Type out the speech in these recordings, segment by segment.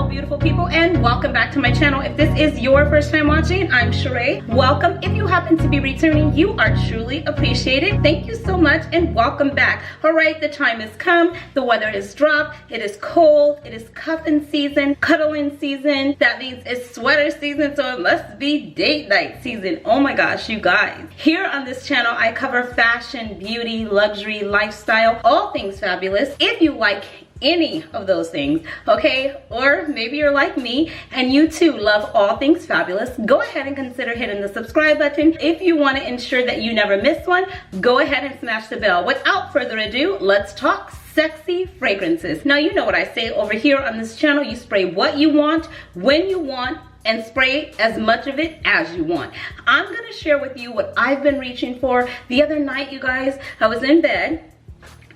beautiful people, and welcome back to my channel. If this is your first time watching, I'm Cheraye. Welcome. If you happen to be returning, you are truly appreciated. Thank you so much and welcome back. All right, the time has come. The weather has dropped. It is cold. It is cuffing season, cuddling season. That means it's sweater season, so it must be date night season. Oh my gosh, you guys. Here on this channel, I cover fashion, beauty, luxury, lifestyle, all things fabulous. If you like any of those things, okay, or maybe you're like me and you too love all things fabulous, go ahead and consider hitting the subscribe button. If you want to ensure that you never miss one, go ahead and smash the bell. Without further ado, let's talk sexy fragrances. Now, you know what I say over here on this channel: you spray what you want, when you want, and spray as much of it as you want. I'm gonna share with you what I've been reaching for. The other night, you guys, I was in bed,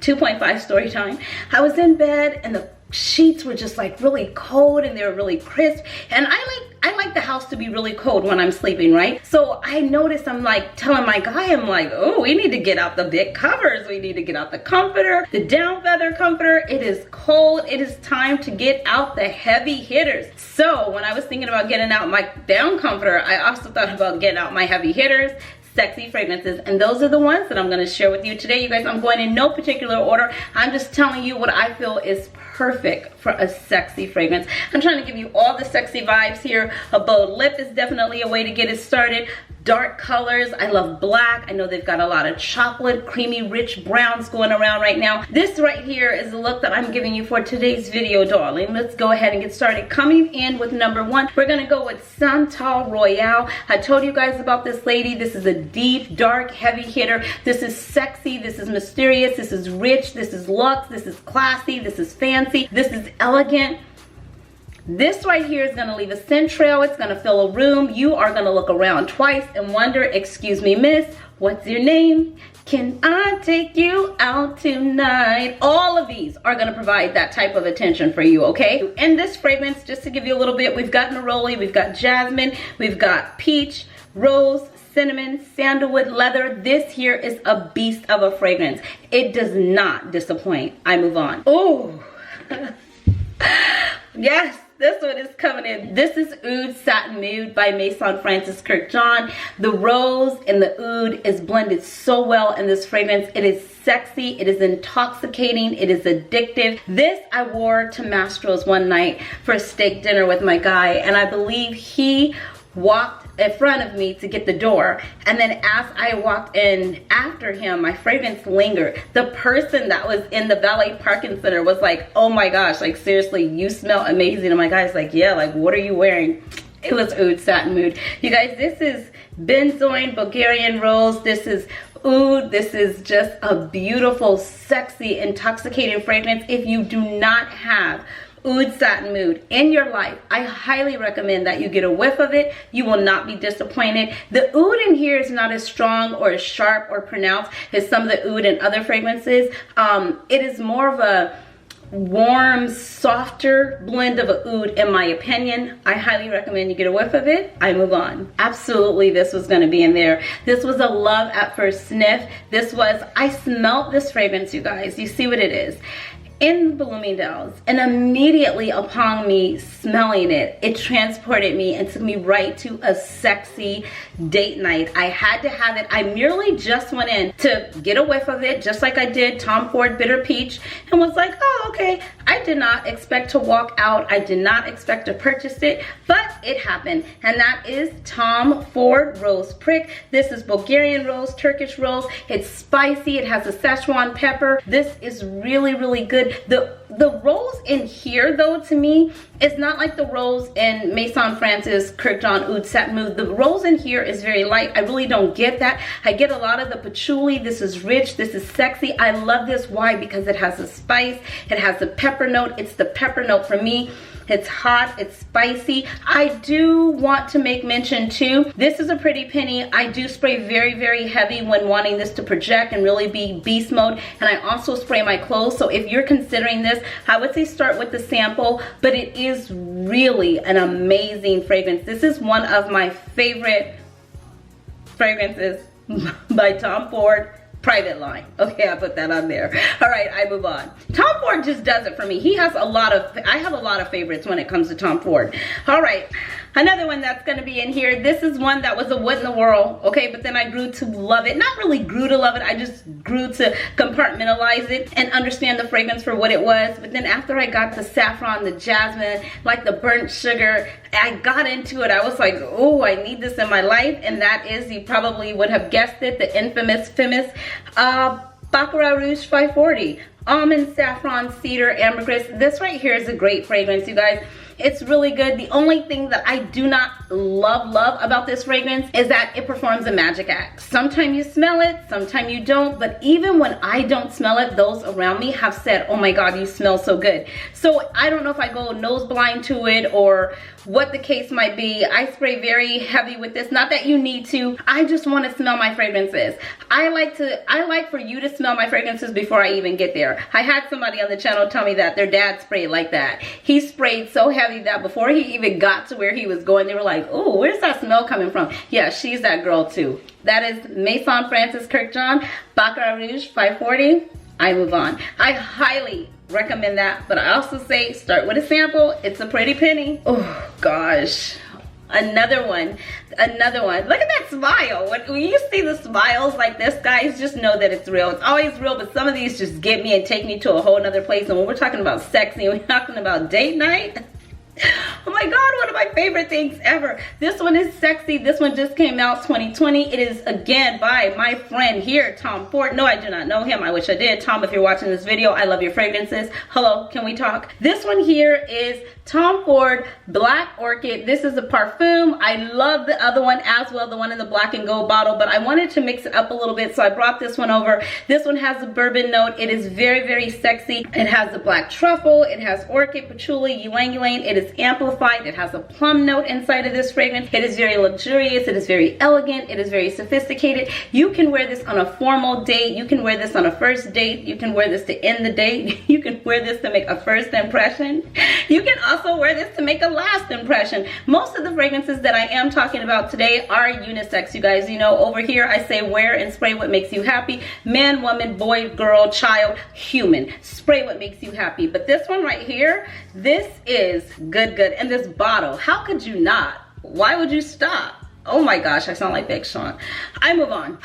2.5 story time. I was in bed and the sheets were just like really cold and they were really crisp. And I like the house to be really cold when I'm sleeping, right? So I noticed, I'm like telling my guy, I'm like, oh, we need to get out the big covers. We need to get out the comforter, the down feather comforter. It is cold. It is time to get out the heavy hitters. So when I was thinking about getting out my down comforter, I also thought about getting out my heavy hitters, sexy fragrances, and those are the ones that I'm going to share with you today. You guys, I'm going in no particular order. I'm just telling you what I feel is perfect for a sexy fragrance. I'm trying to give you all the sexy vibes here. A bold lip is definitely a way to get it started. Dark colors, I love black. I know they've got a lot of chocolate, creamy, rich browns going around right now. This right here is the look that I'm giving you for today's video, darling. Let's go ahead and get started. Coming in with number one, we're gonna go with Santal Royale. I told you guys about this lady. This is a deep, dark, heavy hitter. This is sexy, this is mysterious, this is rich, this is luxe, this is classy, this is fancy, this is elegant. This right here is going to leave a scent trail. It's going to fill a room. You are going to look around twice and wonder, excuse me, miss, what's your name? Can I take you out tonight? All of these are going to provide that type of attention for you, okay? In this fragrance, just to give you a little bit, we've got neroli, we've got jasmine, we've got peach, rose, cinnamon, sandalwood, leather. This here is a beast of a fragrance. It does not disappoint. I move on. Oh, yes. This one is coming in. This is Oud Satin Mood by Maison Francis Kurkdjian. The rose and the oud is blended so well in this fragrance. It is sexy, it is intoxicating, it is addictive. This I wore to Mastro's one night for a steak dinner with my guy, and I believe he walked in front of me to get the door, and then as I walked in after him, my fragrance lingered. The person that was in the valet parking center was like, oh my gosh, like seriously, you smell amazing. And my guy's like, yeah, like what are you wearing? It was Oud Satin Mood. You guys, this is benzoin, Bulgarian rose, this is oud. This is just a beautiful, sexy, intoxicating fragrance. If you do not have Oud Satin Mood in your life, I highly recommend that you get a whiff of it. You will not be disappointed. The oud in here is not as strong or as sharp or pronounced as some of the oud in other fragrances. It is more of a warm, softer blend of a oud in my opinion. I highly recommend you get a whiff of it. I move on. Absolutely, this was going to be in there. This was a love at first sniff. This was, I smelled this fragrance, you guys. You see what it is in Bloomingdale's, and immediately upon me smelling it, it transported me and took me right to a sexy date night. I had to have it. I merely just went in to get a whiff of it, just like I did Tom Ford Bitter Peach, and was like, oh, okay. I did not expect to walk out. I did not expect to purchase it, but it happened. And that is Tom Ford Rose Prick. This is Bulgarian rose, Turkish rose. It's spicy. It has a Szechuan pepper. This is really, really good. The rose in here, though, to me, is not like the rose in Maison Francis Kurkdjian Oud Satin Mood. The rose in here is very light. I really don't get that. I get a lot of the patchouli. This is rich. This is sexy. I love this. Why? Because it has a spice. It has a pepper note. It's the pepper note for me. It's hot, it's spicy. I do want to make mention too, this is a pretty penny. I do spray very, very heavy when wanting this to project and really be beast mode. And I also spray my clothes. So if you're considering this, I would say start with the sample, but it is really an amazing fragrance. This is one of my favorite fragrances by Tom Ford private line. Okay, I put that on there. All right, I move on. Tom Ford just does it for me. He has a lot of, I have a lot of favorites when it comes to Tom Ford. All right, another one that's gonna be in here. This is one that was a what in the world, okay, but then I grew to love it. Not really grew to love it, I just grew to compartmentalize it and understand the fragrance for what it was. But then after I got the saffron, the jasmine, like the burnt sugar, I got into it. I was like, oh, I need this in my life. And that is, you probably would have guessed it, the infamous Baccarat Rouge 540. Almond, saffron, cedar, ambergris. This right here is a great fragrance, you guys. It's really good. The only thing that I do not love about this fragrance is that it performs a magic act. Sometimes you smell it, sometimes you don't, but even when I don't smell it, those around me have said, oh my God, you smell so good. So I don't know if I go nose blind to it or what the case might be. I spray very heavy with this. Not that you need to. I just want to smell my fragrances. I like for you to smell my fragrances before I even get there. I had somebody on the channel tell me that their dad sprayed like that. He sprayed so heavy that before he even got to where he was going, they were like, oh, where's that smell coming from? Yeah, she's that girl too. That is Maison Francis Kirkjohn Baccarat Rouge 540. I move on. I highly recommend that, but I also say start with a sample. It's a pretty penny. Oh gosh, another one. Look at that smile. When you see the smiles like this, guys, just know that it's real. It's always real, but some of these just get me and take me to a whole nother place. And when we're talking about sexy, we're talking about date night. Oh my God, one of my favorite things ever. This one is sexy. This one just came out 2020. It is again by my friend here, Tom Ford. No, I do not know him. I wish I did. Tom, if you're watching this video, I love your fragrances. Hello, can we talk? This one here is Tom Ford Black Orchid. This is a Perfume. I love the other one as well, the one in the black and gold bottle, but I wanted to mix it up a little bit, so I brought this one over. This one has a bourbon note. It is very, very sexy. It has the black truffle. It has orchid, patchouli, ylang ylang. It is amplified. It has a plum note inside of this fragrance. It is very luxurious. It is very elegant. It is very sophisticated. You can wear this on a formal date. You can wear this on a first date. You can wear this to end the date. You can wear this to make a first impression. You can also wear this to make a last impression. Most of the fragrances that I am talking about today are unisex, you guys. You know, over here I say wear and spray what makes you happy. Man, woman, boy, girl, child, human. Spray what makes you happy. But this one right here, this is good. And this bottle, how could you not? Why would you stop? Oh my gosh, I sound like Big Sean. I move on.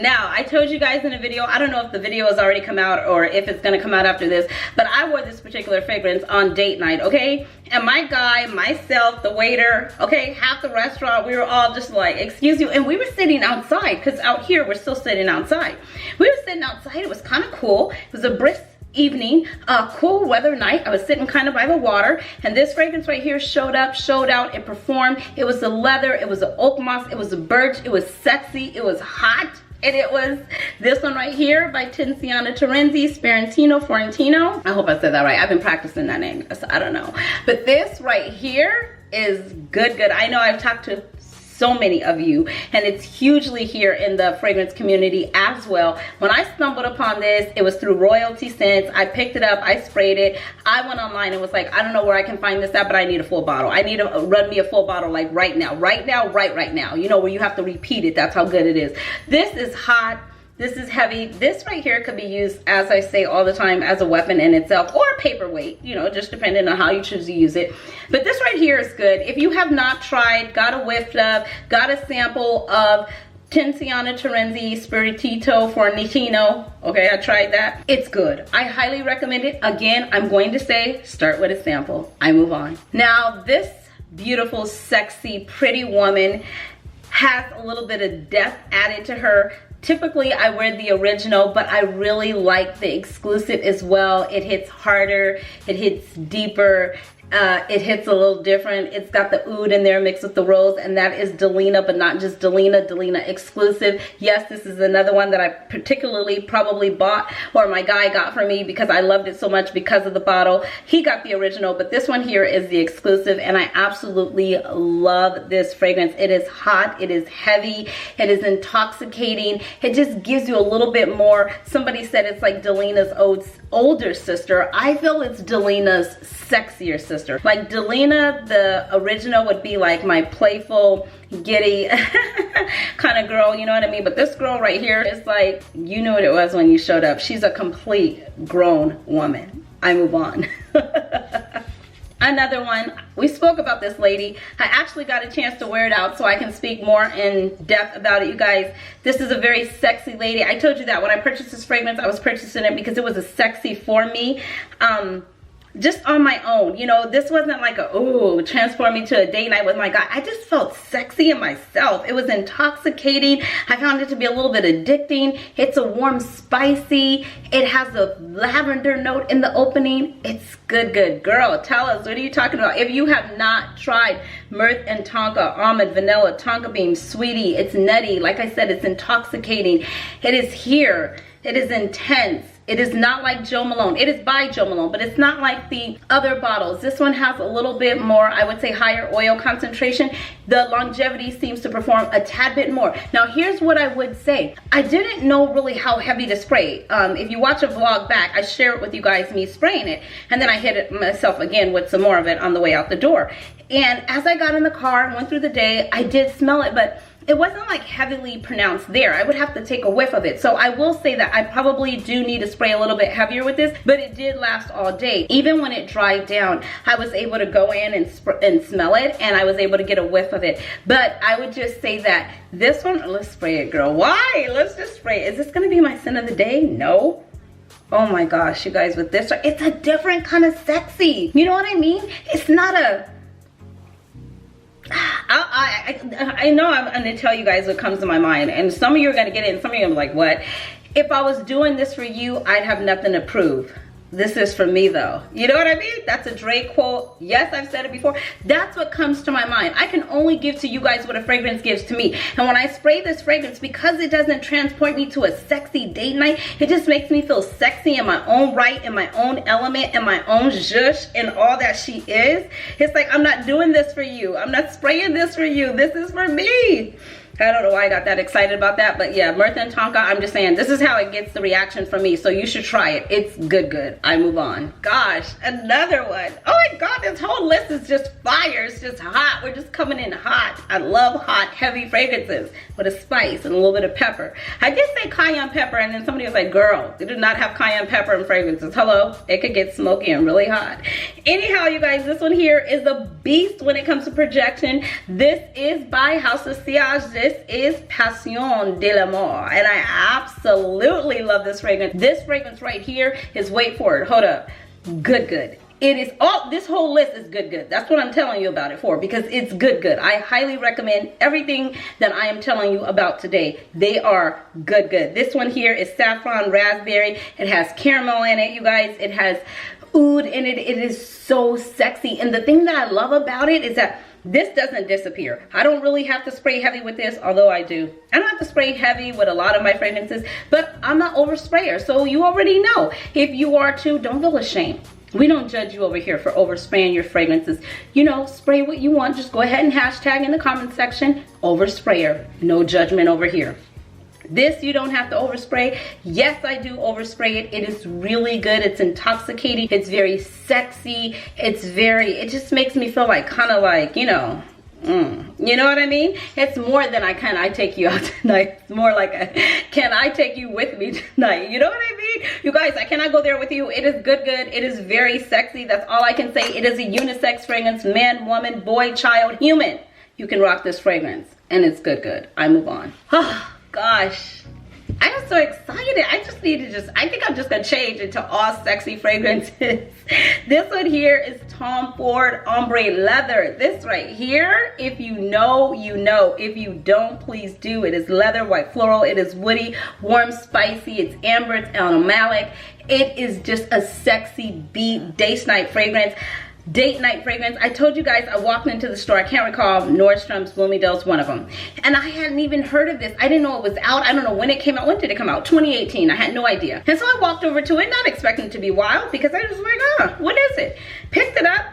Now, I told you guys in a video, I don't know if the video has already come out or if it's gonna come out after this, but I wore this particular fragrance on date night, okay? And my guy, myself, the waiter, okay, half the restaurant, we were all just like, excuse you. And we were sitting outside, because out here, we're still sitting outside. We were sitting outside, it was kind of cool. It was a brisk evening, cool weather night. I was sitting kind of by the water, and this fragrance right here showed up, showed out, it performed. It was the leather, it was the oak moss, it was the birch, it was sexy, it was hot, and it was this one right here by Tiziana Terenzi, Fiorentino. I hope I said that right. I've been practicing that name, so I don't know. But this right here is good. I know I've talked to so many of you, and it's hugely here in the fragrance community as well. When I stumbled upon this, it was through Royalty Scents. I picked it up, I sprayed it. I went online and was like, I don't know where I can find this at, but I need a full bottle. I need to run me a full bottle like right now, right now. You know, where you have to repeat it. That's how good it is. This is hot. This is heavy. This right here could be used, as I say all the time, as a weapon in itself, or a paperweight, you know, just depending on how you choose to use it. But this right here is good. If you have not tried, got a whiff of, got a sample of Tiziana Terenzi Spiritito Fiorentino, okay, I tried that. It's good. I highly recommend it. Again, I'm going to say start with a sample. I move on. Now, this beautiful, sexy, pretty woman has a little bit of depth added to her. Typically, I wear the original, but I really like the exclusive as well. It hits harder, it hits deeper, it hits a little different. It's got the oud in there mixed with the rose, and that is Delina, but not just Delina exclusive. Yes, this is another one that I particularly probably bought, or my guy got for me because I loved it so much because of the bottle. He got the original, but this one here is the exclusive, and I absolutely love this fragrance. It is hot, it is heavy, it is intoxicating. It just gives you a little bit more. Somebody said it's like Delina's older sister. I feel it's Delina's sexier sister. Like Delina, the original, would be like my playful, giddy kind of girl, you know what I mean? But this girl right here is like, you knew what it was when you showed up. She's a complete grown woman. I move on. Another one, we spoke about this lady. I actually got a chance to wear it out so I can speak more in depth about it, you guys. This is a very sexy lady. I told you that when I purchased this fragrance, I was purchasing it because it was a sexy for me. Just on my own, you know, this wasn't like a, oh, transport me to a date night with my guy. I just felt sexy in myself. It was intoxicating. I found it to be a little bit addicting. It's a warm, spicy. It has a lavender note in the opening. It's good, good. Girl, tell us, what are you talking about? If you have not tried Mirth and Tonka, almond, vanilla, tonka bean, sweetie, it's nutty. Like I said, it's intoxicating. It is here. It is intense. It is not like Jo Malone. It is by Jo Malone, but it's not like the other bottles. This one has a little bit more, I would say, higher oil concentration. The longevity seems to perform a tad bit more. Now, here's what I would say. I didn't know really how heavy to spray. If you watch a vlog back, I share it with you guys, me spraying it, and then I hit it myself again with some more of it on the way out the door. And as I got in the car and went through the day, I did smell it, but it wasn't like heavily pronounced there. I would have to take a whiff of it. So I will say that I probably do need to spray a little bit heavier with this, but it did last all day. Even when it dried down, I was able to go in and smell it, and I was able to get a whiff of it. But I would just say that this one, let's spray it, girl. Why? Let's just spray it. Is this gonna be my scent of the day? No. Oh my gosh, you guys, with this, it's a different kind of sexy. You know what I mean? It's not a, I know I'm gonna tell you guys what comes to my mind, and some of you are gonna get it and some of you are like, what? If I was doing this for you, I'd have nothing to prove. This is for me though. You know what I mean? That's a Drake quote. Yes, I've said it before. That's what comes to my mind. I can only give to you guys what a fragrance gives to me. And when I spray this fragrance, because it doesn't transport me to a sexy date night, it just makes me feel sexy in my own right, in my own element, in my own zhuzh, and all that she is. It's like, I'm not doing this for you. I'm not spraying this for you. This is for me. I don't know why I got that excited about that, but yeah, Mirth and Tonka, I'm just saying, this is how it gets the reaction from me, so you should try it. It's good, good. I move on. Gosh, another one. Oh my God, this whole list is just fire. It's just hot. We're just coming in hot. I love hot, heavy fragrances with a spice and a little bit of pepper. I did say cayenne pepper, and then somebody was like, girl, they do not have cayenne pepper in fragrances. Hello? It could get smoky and really hot. Anyhow, you guys, this one here is a beast when it comes to projection. This is by House of Sillage. This is Passion de l'Amour, and I absolutely love this fragrance. This fragrance right here is, wait for it, hold up, good, good. It is all, this whole list is good, good. That's what I'm telling you about it for, because it's good, good. I highly recommend everything that I am telling you about today. They are good, good. This one here is saffron raspberry. It has caramel in it, you guys. It has oud in it. It is so sexy, and the thing that I love about it is that this doesn't disappear. I don't really have to spray heavy with this, although I do. I don't have to spray heavy with a lot of my fragrances, but I'm not over sprayer, so you already know. If you are too, don't feel ashamed. We don't judge you over here for overspraying your fragrances. You know, spray what you want. Just go ahead and hashtag in the comment section, oversprayer. No judgment over here. This you don't have to overspray. Yes, I do overspray it. It is really good. It's intoxicating. It's very sexy. It just makes me feel like, kind of like, you know, you know what I mean? It's more than can I take you out tonight. It's more like a, can I take you with me tonight? You know what I mean? You guys, I cannot go there with you. It is good, good. It is very sexy. That's all I can say. It is a unisex fragrance. Man, woman, boy, child, human. You can rock this fragrance, and it's good, good. I move on. Gosh, I am so excited. I just need to I think I'm just gonna change into all sexy fragrances. This one here is Tom Ford Ombre Leather. This right here, if you know, you know. If you don't, please do. It is leather, white floral. It is woody, warm, spicy. It's amber, it's animalic. It is just a sexy beat date night fragrance. Date night fragrance. I told you guys I walked into the store. I can't recall, Nordstrom's, Bloomingdale's, one of them. And I hadn't even heard of this. I didn't know it was out. I don't know when it came out. When did it come out? 2018. I had no idea. And so I walked over to it, not expecting it to be wild, because I was like, what is it? Picked it up.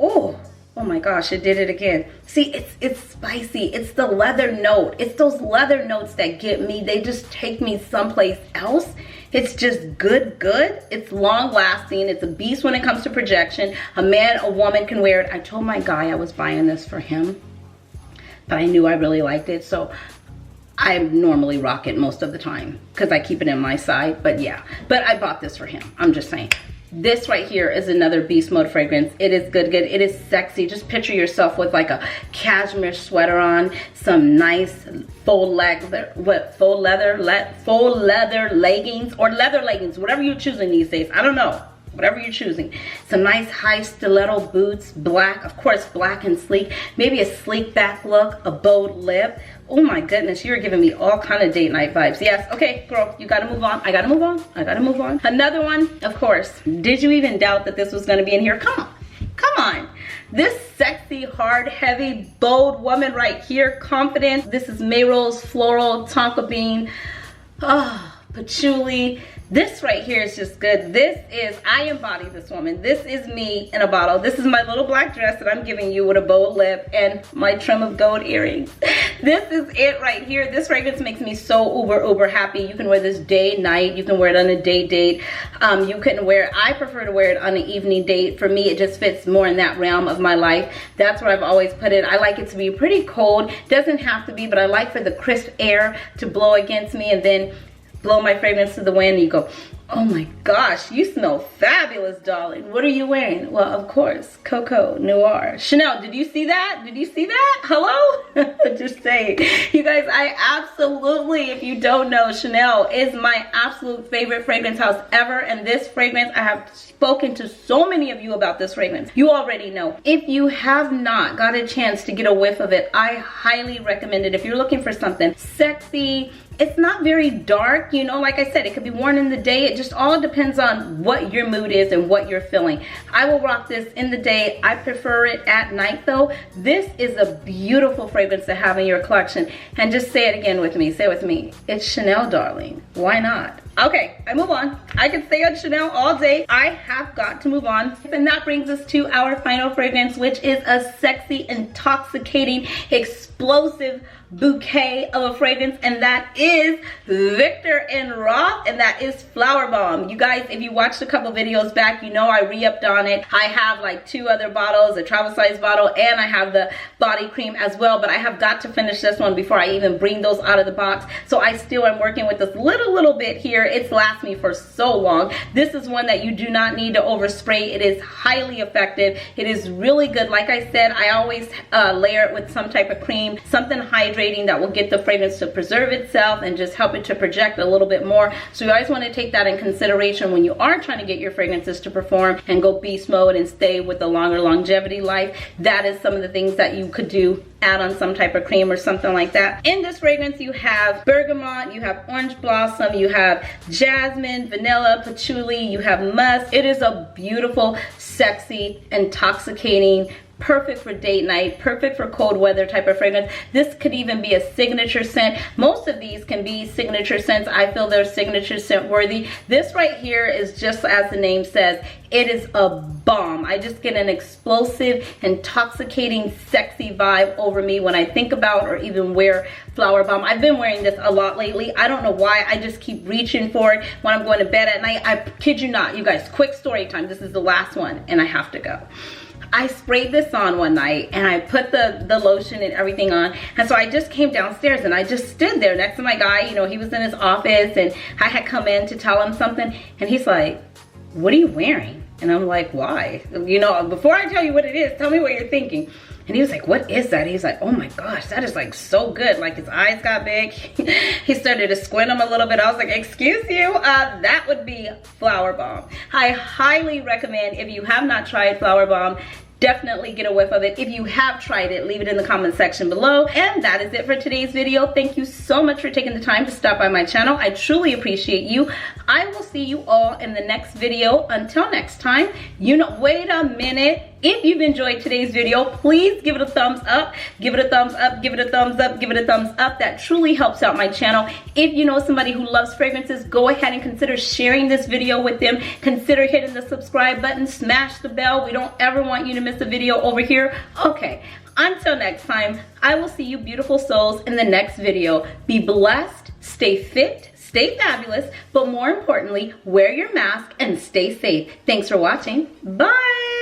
Oh my gosh, it did it again. See, it's spicy. It's the leather note. It's those leather notes that get me. They just take me someplace else. It's just good. It's long lasting. It's a beast when it comes to projection. A man, a woman can wear it. I told my guy I was buying this for him, but I knew I really liked it, so I normally rock it most of the time because I keep it in my side. But yeah, but I bought this for him. I'm just saying. This right here is another beast mode fragrance. It is good. It is sexy. Just picture yourself with like a cashmere sweater on, some nice faux leather leggings, or leather leggings, whatever you're choosing these days. I don't know. Whatever you're choosing. Some nice high stiletto boots, black, of course, black and sleek. Maybe a sleek back look, a bold lip. Oh my goodness, you're giving me all kind of date night vibes. Yes, okay, girl, you gotta move on. I gotta move on. I gotta move on. Another one, of course. Did you even doubt that this was gonna be in here? Come on, come on. This sexy, hard, heavy, bold woman right here, confident. This is Mayro's Floral Tonka Bean. Oh, patchouli. This right here is just good. This is, I embody this woman. This is me in a bottle. This is my little black dress that I'm giving you with a bold lip and my trim of gold earrings. This is it right here. This fragrance makes me so uber happy. You can wear this day, night. You can wear it on a day date. You can wear it, I prefer to wear it on an evening date. For me, it just fits more in that realm of my life. That's where I've always put it. I like it to be pretty cold. Doesn't have to be, but I like for the crisp air to blow against me and then blow my fragrance to the wind and you go, oh my gosh, you smell fabulous, darling. What are you wearing? Well, of course, Coco Noir. Chanel, did you see that? Did you see that? Hello? Just saying. You guys, I absolutely, if you don't know, Chanel is my absolute favorite fragrance house ever. And this fragrance, I have spoken to so many of you about this fragrance. You already know. If you have not got a chance to get a whiff of it, I highly recommend it. If you're looking for something sexy, it's not very dark, you know, like I said, it could be worn in the day. It just all depends on what your mood is and what you're feeling. I will rock this in the day. I prefer it at night though. This is a beautiful fragrance to have in your collection. And just say it again with me, say it with me. It's Chanel, darling. Why not? Okay, I move on. I could stay on Chanel all day. I have got to move on. And that brings us to our final fragrance, which is a sexy, intoxicating, explosive bouquet of a fragrance, and that is Viktor and Roth, and that is Flower Bomb. You guys, if you watched a couple videos back, you know I re-upped on it. I have like 2 other bottles, a travel size bottle, and I have the body cream as well, but I have got to finish this one before I even bring those out of the box. So I still am working with this little bit here. It's lasted me for so long. This is one that you do not need to overspray. It is highly effective. It is really good. Like I said, I always layer it with some type of cream, something hydrating that will get the fragrance to preserve itself and just help it to project a little bit more. So you always want to take that in consideration when you are trying to get your fragrances to perform and go beast mode and stay with the longer longevity life. That is some of the things that you could do. Add on some type of cream or something like that. In this fragrance, you have bergamot, you have orange blossom, you have jasmine, vanilla, patchouli, you have musk. It is a beautiful, sexy, intoxicating, perfect for date night, perfect for cold weather type of fragrance. This could even be a signature scent. Most of these can be signature scents. I feel they're signature scent worthy. This right here is just as the name says, it is a bomb. I just get an explosive, intoxicating, sexy vibe over me when I think about or even wear Flower Bomb. I've been wearing this a lot lately. I don't know why. I just keep reaching for it when I'm going to bed at night. I kid you not, you guys, quick story time. This is the last one and I have to go. I sprayed this on one night and I put the lotion and everything on, and so I just came downstairs and I just stood there next to my guy. You know, he was in his office and I had come in to tell him something and he's like, what are you wearing? And I'm like, why? You know, before I tell you what it is, tell me what you're thinking. And he was like, what is that? He's like, oh my gosh, that is like so good. Like his eyes got big. He started to squint them a little bit. I was like, excuse you? That would be Flower Bomb. I highly recommend, if you have not tried Flower Bomb, definitely get a whiff of it. If you have tried it, leave it in the comment section below. And that is it for today's video. Thank you so much for taking the time to stop by my channel. I truly appreciate you. I will see you all in the next video. Until next time, you know, wait a minute. If you've enjoyed today's video, please give it a thumbs up, give it a thumbs up, give it a thumbs up, give it a thumbs up. That truly helps out my channel. If you know somebody who loves fragrances, go ahead and consider sharing this video with them. Consider hitting the subscribe button, smash the bell. We don't ever want you to miss a video over here. Okay, until next time, I will see you beautiful souls in the next video. Be blessed, stay fit, stay fabulous, but more importantly, wear your mask and stay safe. Thanks for watching. Bye.